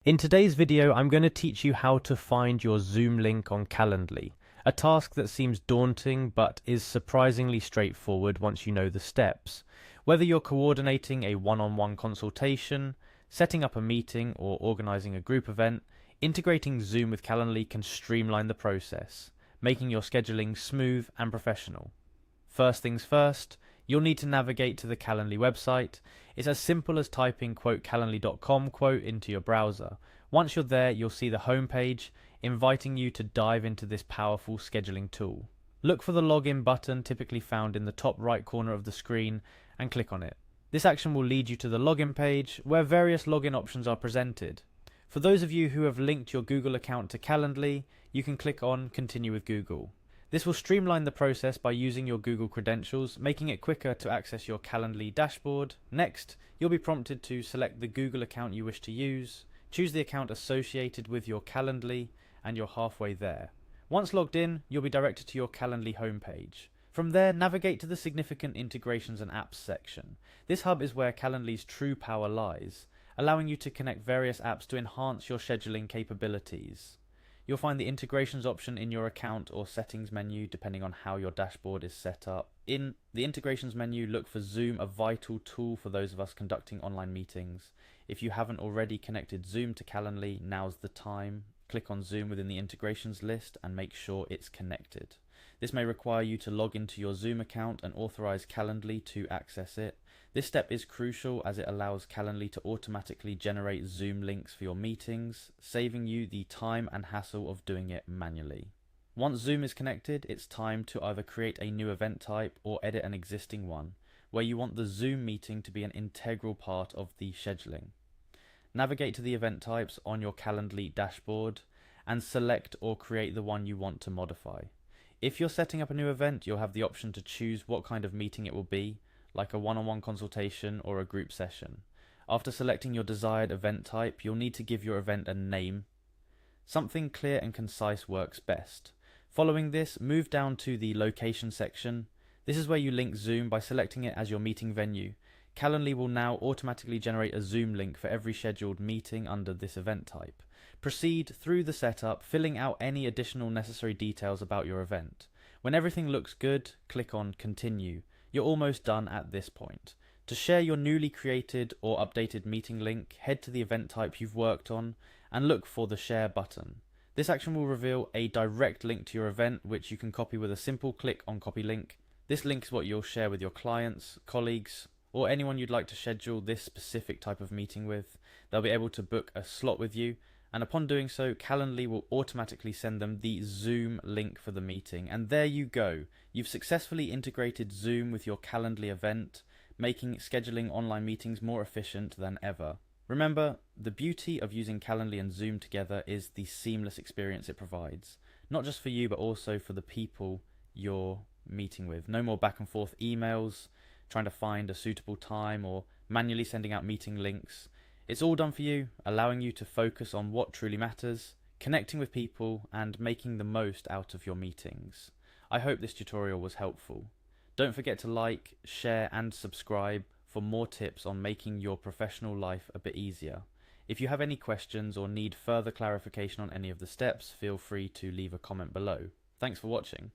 In today's video, I'm going to teach you how to find your Zoom link on Calendly, a task that seems daunting but is surprisingly straightforward once you know the steps. Whether you're coordinating a one-on-one consultation, setting up a meeting, or organizing a group event, integrating Zoom with Calendly can streamline the process, making your scheduling smooth and professional. First things first, you'll need to navigate to the Calendly website. It's as simple as typing calendly.com into your browser. Once you're there, you'll see the homepage inviting you to dive into this powerful scheduling tool. Look for the login button typically found in the top right corner of the screen and click on it. This action will lead you to the login page where various login options are presented. For those of you who have linked your Google account to Calendly, you can click on Continue with Google. This will streamline the process by using your Google credentials, making it quicker to access your Calendly dashboard. Next, you'll be prompted to select the Google account you wish to use, choose the account associated with your Calendly, and you're halfway there. Once logged in, you'll be directed to your Calendly homepage. From there, navigate to the Significant Integrations and Apps section. This hub is where Calendly's true power lies, allowing you to connect various apps to enhance your scheduling capabilities. You'll find the integrations option in your account or settings menu depending on how your dashboard is set up. In the integrations menu, look for Zoom, a vital tool for those of us conducting online meetings. If you haven't already connected Zoom to Calendly, now's the time. Click on Zoom within the integrations list and make sure it's connected. This may require you to log into your Zoom account and authorize Calendly to access it. This step is crucial as it allows Calendly to automatically generate Zoom links for your meetings, saving you the time and hassle of doing it manually. Once Zoom is connected, it's time to either create a new event type or edit an existing one, where you want the Zoom meeting to be an integral part of the scheduling. Navigate to the event types on your Calendly dashboard and select or create the one you want to modify. If you're setting up a new event, you'll have the option to choose what kind of meeting it will be, like a one-on-one consultation or a group session. After selecting your desired event type, you'll need to give your event a name. Something clear and concise works best. Following this, move down to the location section. This is where you link Zoom by selecting it as your meeting venue. Calendly will now automatically generate a Zoom link for every scheduled meeting under this event type. Proceed through the setup, filling out any additional necessary details about your event. When everything looks good, click on Continue. You're almost done at this point. To share your newly created or updated meeting link, head to the event type you've worked on and look for the Share button. This action will reveal a direct link to your event, which you can copy with a simple click on Copy Link. This link is what you'll share with your clients, colleagues, or anyone you'd like to schedule this specific type of meeting with. They'll be able to book a slot with you, and upon doing so, Calendly will automatically send them the Zoom link for the meeting. And there you go. You've successfully integrated Zoom with your Calendly event, making scheduling online meetings more efficient than ever. Remember, the beauty of using Calendly and Zoom together is the seamless experience it provides. Not just for you, but also for the people you're meeting with. No more back and forth emails, trying to find a suitable time, or manually sending out meeting links. It's all done for you, allowing you to focus on what truly matters, connecting with people, and making the most out of your meetings. I hope this tutorial was helpful. Don't forget to like, share, and subscribe for more tips on making your professional life a bit easier. If you have any questions or need further clarification on any of the steps, feel free to leave a comment below. Thanks for watching.